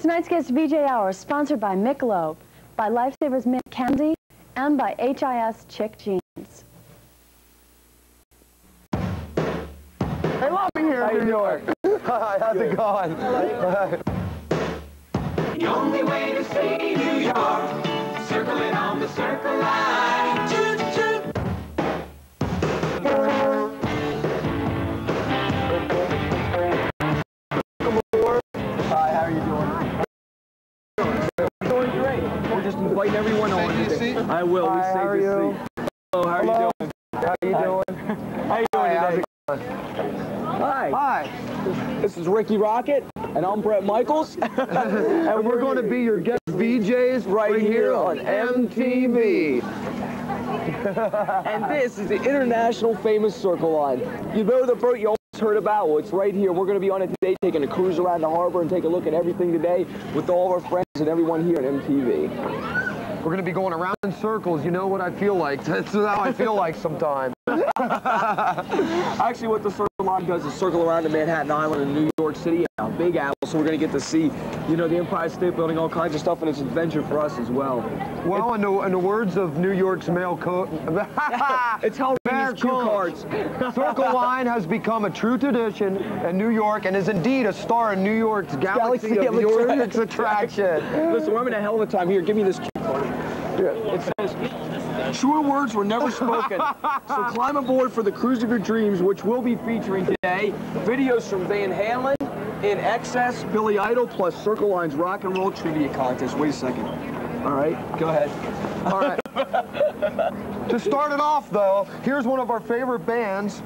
Tonight's guest VJ Hour is sponsored by Michelob, by Lifesavers Mint Candy, and by HIS Chick Jeans. Hey, love me here in New York. Hi, how's it going? The only way to see New York, circling on the circle line. Choo choo. Hi, how are you doing? Doing great. We're just inviting everyone on today. I will. Hi, We how are saved you? the seat. Hello, how are you doing? How you doing? How you doing today? Hi. Hi. This is Riki Rockett, and I'm Bret Michaels. And we're going to be your guest VJs right here on MTV. And this is the international famous Circle Line. You know the boat you always heard about? Well, it's right here. We're going to be on it today, taking a cruise around the harbor and take a look at everything today with all of our friends and everyone here at MTV. We're going to be going around in circles. You know what I feel like. That's how I feel like sometimes. Actually, what the Circle Line does is circle around to Manhattan Island in New York City, and Big Apple, so we're going to get to see, you know, the Empire State Building, all kinds of stuff, and it's an adventure for us as well. Well, in the words of New York's male code, it's how these cue cards. Circle Line has become a true tradition in New York and is indeed a star in New York's galaxy of New York's attraction. Listen, we're having a hell of a time here. Give me this cue card. It says, "Truer words were never spoken." So climb aboard for the cruise of your dreams, which we'll be featuring today. Videos from Van Halen, In Excess, Billy Idol, plus Circle Line's Rock and Roll Trivia Contest. Wait a second. All right, go ahead. All right. To start it off, though, here's one of our favorite bands,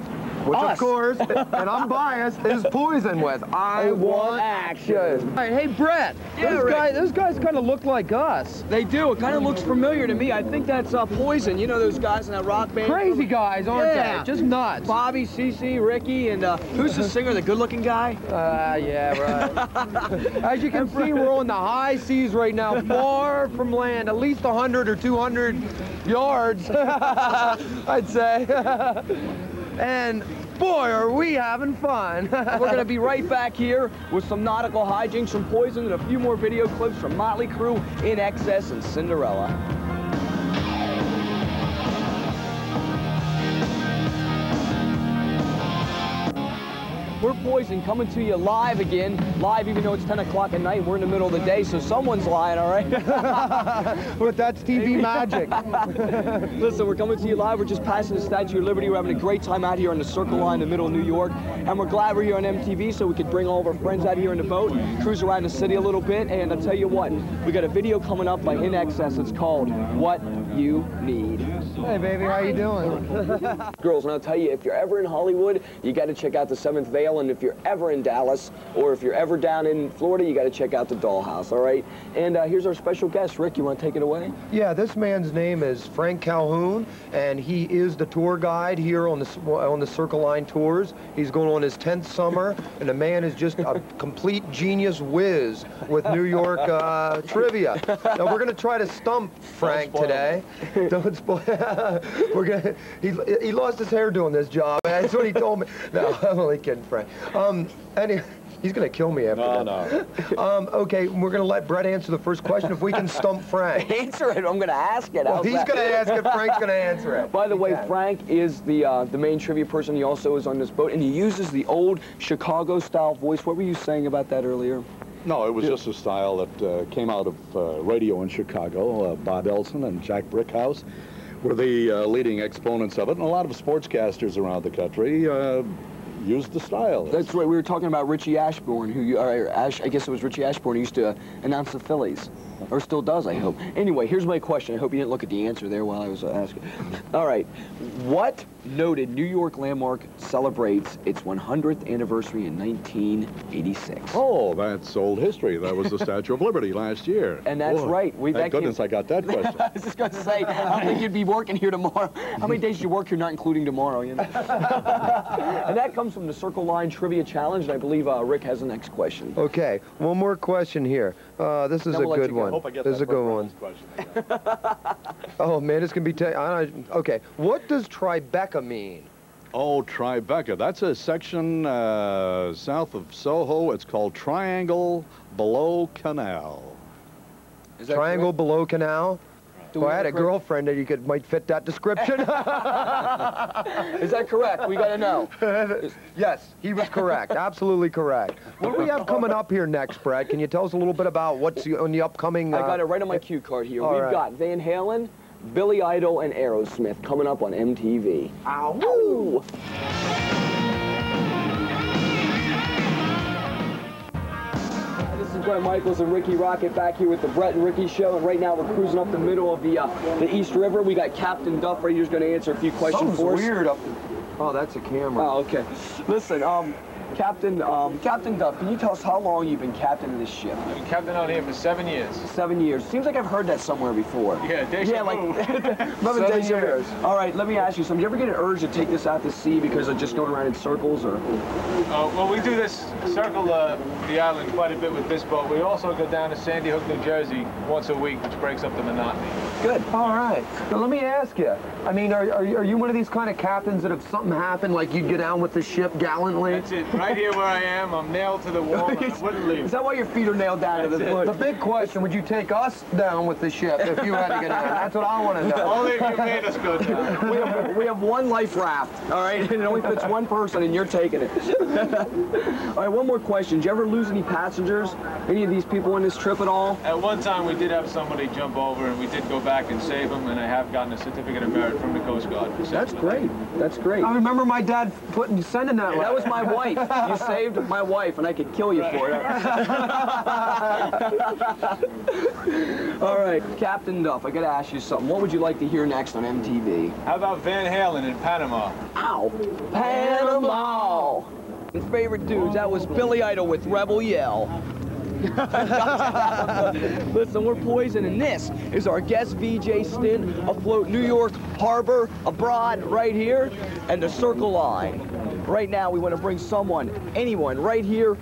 which, of course, and I'm biased, is Poison with I Want Action. Hey, Bret, those guys kind of look like us. They do. It kind of looks familiar to me. I think that's Poison. You know those guys in that rock band? Crazy guys, aren't they? Just nuts. Bobby, Cece, Ricky, and who's the singer, the good-looking guy? Yeah, right. As you can see, we're on the high seas right now, far from land, at least 100 or 200 yards, I'd say. And boy, are we having fun. We're going to be right back here with some nautical hijinks from Poison and a few more video clips from Motley Crue, In Excess, and Cinderella. We're Poison, coming to you live again. Live even though it's 10 o'clock at night. We're in the middle of the day, so someone's lying, all right? But that's TV magic. Listen, we're coming to you live. We're just passing the Statue of Liberty. We're having a great time out here on the Circle Line in the middle of New York. And we're glad we're here on MTV so we could bring all of our friends out here in the boat, cruise around the city a little bit. And I'll tell you what, we got a video coming up by In Excess. It's called What You Need. Hey, baby, how you doing? Girls, and I'll tell you, if you're ever in Hollywood, you got to check out the 7th Veil. And if you're ever in Dallas, or if you're ever down in Florida, you got to check out the Dollhouse, all right? And here's our special guest. Rick, you want to take it away? Yeah, this man's name is Frank Calhoun, and he is the tour guide here on the Circle Line tours. He's going on his 10th summer, and the man is just a complete genius whiz with New York trivia. Now, we're going to try to stump Frank today. Don't spoil. He lost his hair doing this job. That's what he told me. No, I'm only kidding, Frank. Anyway, he's going to kill me after that. No. Okay, we're going to let Bret answer the first question if we can stump Frank. Answer it. I'm going to ask it. Well, he's going to ask it. Frank's going to answer it. By the way, Frank is the main trivia person. He also is on this boat, and he uses the old Chicago-style voice. What were you saying about that earlier? No, it was just a style that came out of radio in Chicago. Bob Elson and Jack Brickhouse were the leading exponents of it, and a lot of sportscasters around the country used the style. That's right. We were talking about Richie Ashburn, I guess it was Richie Ashburn who used to announce the Phillies. Or still does, I hope. Anyway, here's my question. I hope you didn't look at the answer there while I was asking. All right. What noted New York landmark celebrates its 100th anniversary in 1986? Oh, that's old history. That was the Statue of Liberty last year. And that's right. Thank goodness I got that question. I was just going to say, I don't think you'd be working here tomorrow. How many days do you work here, not including tomorrow, you know? And that comes from the Circle Line Trivia Challenge, and I believe Rick has the next question. Okay, one more question here. This is a good one. This is a good one. Oh man, it's gonna be. Okay, what does Tribeca mean? Oh, Tribeca. That's a section south of Soho. It's called Triangle Below Canal. Is that Triangle correct? Below Canal? Well, I had a girlfriend that might fit that description. Is that correct? We got to know. Yes, he was correct. Absolutely correct. What do we have coming up here next, Bret? Can you tell us a little bit about what's on the upcoming... I got it right on my cue card here. All We've right. got Van Halen, Billy Idol, and Aerosmith coming up on MTV. Ow! This is Bret Michaels and Riki Rockett back here with the Bret and Riki Show, and right now we're cruising up the middle of the East River. We got Captain Duff right here who's going to answer a few questions for us. weird up there. Oh, that's a camera. Oh, okay. Listen, Captain Duff, can you tell us how long you've been captain of this ship? I've been captain out here for 7 years. 7 years. Seems like I've heard that somewhere before. Yeah, deja like vu. 7 years. All right, let me ask you something. You ever get an urge to take this out to sea because of just going around in circles, or? Well, we do this circle the island quite a bit with this boat. We also go down to Sandy Hook, New Jersey once a week, which breaks up the monotony. Good. All right. Now, let me ask you. I mean, are you one of these kind of captains that if something happened, like you'd get down with the ship gallantly? That's it. Right here where I am, I'm nailed to the wall, and I wouldn't leave. Is that why your feet are nailed down to the foot? The big question, would you take us down with the ship if you had to get down? That's what I want to know. Only if you made us go down. We have one life raft, all right? And it only fits one person, and you're taking it. All right, one more question. Did you ever lose any passengers? Any of these people on this trip at all? At one time, we did have somebody jump over, and we did go back and save him, and I have gotten a certificate of merit from the Coast Guard. That's great. That's great. I remember my dad sending that. That was my wife. You saved my wife, and I could kill you for it. All right, Captain Duff, I got to ask you something. What would you like to hear next on MTV? How about Van Halen in Panama? Ow! Panama! My favorite dudes, that was Billy Idol with Rebel Yell. Listen, we're Poison, and this is our guest VJ stint afloat New York Harbor, abroad, right here, and the Circle Line. Right now, we want to bring someone, anyone, right here,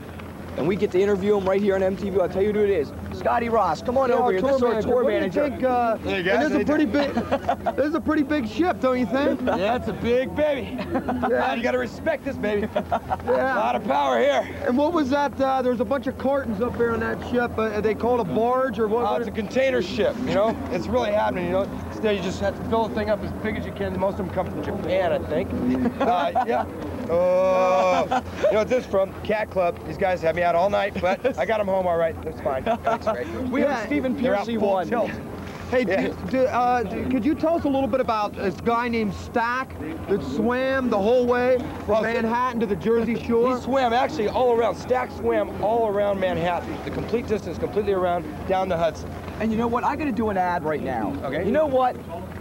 and we get to interview him right here on MTV. I'll tell you who it is. Scotty Ross, come on over here. This is our tour manager. This is a pretty big ship, don't you think? Yeah, it's a big baby. Yeah. You gotta respect this baby. Yeah. A lot of power here. And what was that? There's a bunch of cartons up there on that ship. They call it a barge or what? It's a container ship, you know? It's really happening, you know? Today you just have to fill the thing up as big as you can. Most of them come from Japan, I think. Yeah. Oh, you know what this is from? Cat Club. These guys had me out all night, but I got them home all right. It's fine. That's great. We have Stephen They're out Piercy full one. tilt. Hey, Yeah. could you tell us a little bit about this guy named Stack that swam the whole way from Manhattan to the Jersey Shore? He swam actually all around. Stack swam all around Manhattan. The complete distance, completely around, down the Hudson. And you know what? I got to do an ad right now. Okay. You know what?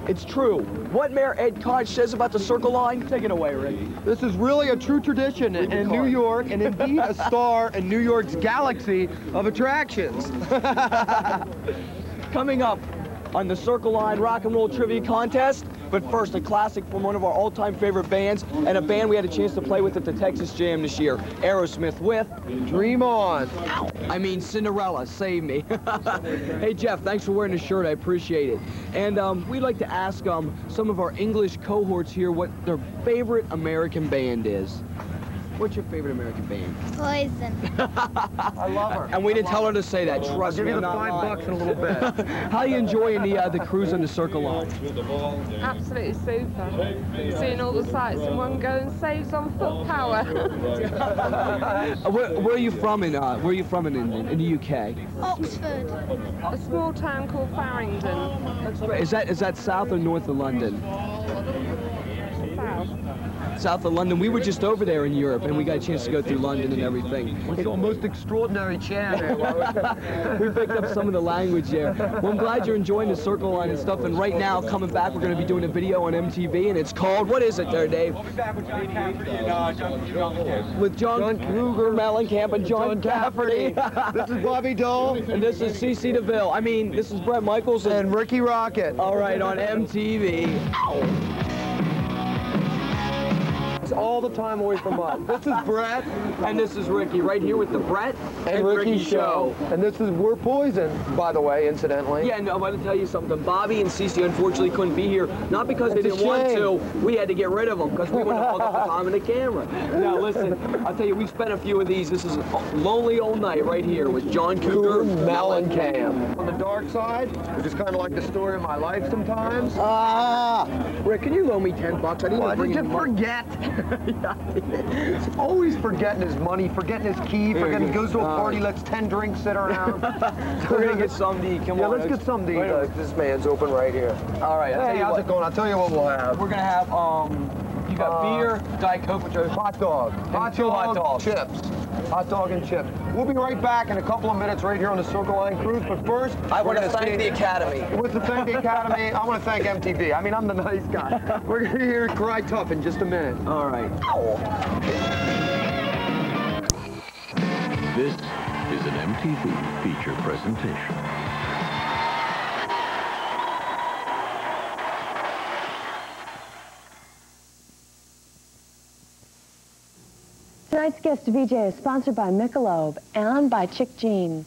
It's true. What Mayor Ed Koch says about the Circle Line, take it away, Rick. This is really a true tradition in New York, and indeed a star in New York's galaxy of attractions. Coming up on the Circle Line Rock and Roll Trivia Contest. But first, a classic from one of our all-time favorite bands, and a band we had a chance to play with at the Texas Jam this year, Aerosmith with Dream On. I mean, Cinderella, save me. Hey, Jeff, thanks for wearing the shirt. I appreciate it. And we'd like to ask some of our English cohorts here what their favorite American band is. What's your favorite American band? Poison. I love her. And we didn't tell her to say that. I'll Trust give me, you the I'm not lying. $5 in a little bit. How are you enjoying the cruise on the Circle Line? Absolutely super. Seeing all the sights in one go and saves on foot power. Where are you from in the UK? Oxford. A small town called Farringdon. Is that south or north of London? South. South of London. We were just over there in Europe, and we got a chance to go through London and everything. We saw a most extraordinary chat. We picked up some of the language there. Well, I'm glad you're enjoying the Circle Line and stuff. And right now, coming back, we're going to be doing a video on MTV, and it's called, what is it there, Dave? We'll be back with John Cafferty and John With John Kruger, Mellencamp, and John Cafferty. This is Bobby Dole. And this is CC DeVille. I mean, this is Bret Michaels And Riki Rockett. all right, on MTV. Ow. takes all the time away from us. This is Bret. And this is Riki, right here with the Bret And Riki show. And this is We're Poison, by the way, incidentally. Yeah, and I'm going to tell you something. Bobby and Cece unfortunately couldn't be here. Not because they didn't want to. We had to get rid of them because we wouldn't have held up the time in the camera. Now, listen, I'll tell you, we spent a few of these. This is a lonely old night right here with John Cougar, Mellencamp. On the dark side, which is kind of like the story of my life sometimes. Rick, can you loan me $10? I didn't even bring Did you forget? He's always forgetting his money, forgetting his key, forgetting he goes to a party, lets 10 drinks sit around. We're going to get something to eat. Come on. Yeah, let's get something to eat. This man's open right here. All right. Hey, how's it going? I'll tell you what we'll have. We're going to have, you got beer, Diet Coke, which are hot dog. Two hot dogs. Chips. Hot dog and chips. We'll be right back in a couple of minutes right here on the Circle Line Cruise, but first... I want to thank the Academy. With the thank the Academy, I want to thank MTV. I mean, I'm the nice guy. We're going to hear Cry Tough in just a minute. All right. This is an MTV feature presentation. Tonight's guest VJ is sponsored by Michelob and by Chick Jeans.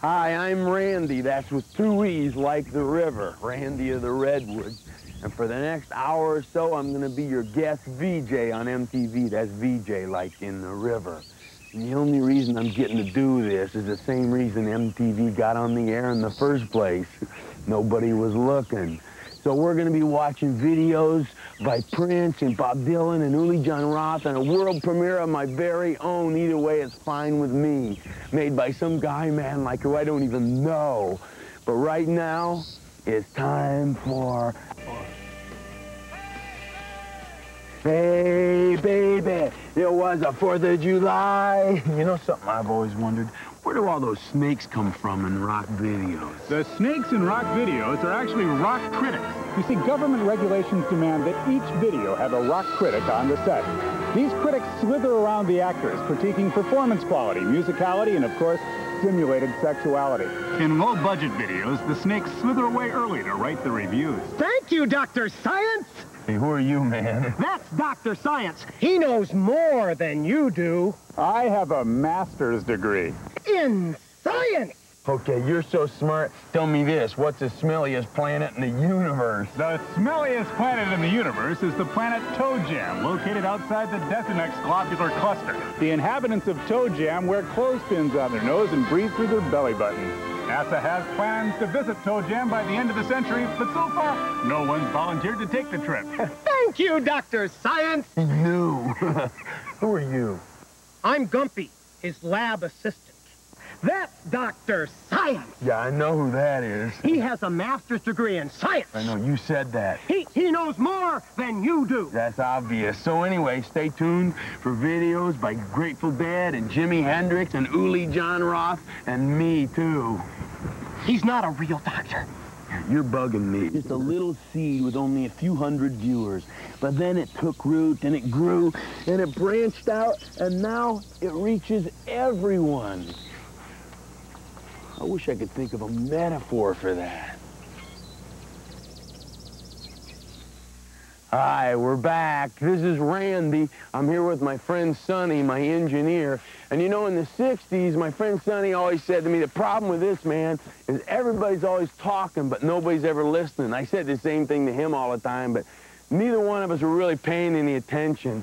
Hi, I'm Randy. That's with 2 E's, like the river. Randy of the Redwoods. And for the next hour or so, I'm going to be your guest VJ on MTV. That's VJ, like in the river. And the only reason I'm getting to do this is the same reason MTV got on the air in the first place. Nobody was looking. So we're going to be watching videos by Prince and Bob Dylan and Uli John Roth and a world premiere of my very own Either Way It's Fine With Me, made by some guy, man, like who I don't even know. But right now, it's time for... Hey, baby, it was a 4th of July. You know something I've always wondered? Where do all those snakes come from in rock videos? The snakes in rock videos are actually rock critics. You see, government regulations demand that each video have a rock critic on the set. These critics slither around the actors, critiquing performance quality, musicality, and, of course, simulated sexuality. In low-budget videos, the snakes slither away early to write the reviews. Thank you, Dr. Science! Hey, who are you, man? That's Dr. Science. He knows more than you do. I have a master's degree. In science! Okay, you're so smart. Tell me this, what's the smelliest planet in the universe? The smelliest planet in the universe is the planet Toe Jam, located outside the Decinex globular cluster. The inhabitants of Toe Jam wear clothespins on their nose and breathe through their belly buttons. NASA has plans to visit Toe Jam by the end of the century, but so far, no one's volunteered to take the trip. Thank you, Dr. Science! He knew. Who are you? I'm Gumpy, his lab assistant. That's Dr. Science! Yeah, I know who that is. He has a master's degree in science. I know, you said that. He knows more than you do. That's obvious. So anyway, stay tuned for videos by Grateful Dead and Jimi Hendrix and Uli John Roth and me, too. He's not a real doctor. You're bugging me. Just a little seed with only a few hundred viewers. But then it took root, and it grew, and it branched out, and now it reaches everyone. I wish I could think of a metaphor for that. Hi, we're back. This is Randy. I'm here with my friend Sonny, my engineer. And you know, in the 60s, my friend Sonny always said to me, the problem with this, man, is everybody's always talking, but nobody's ever listening. I said the same thing to him all the time, but neither one of us were really paying any attention.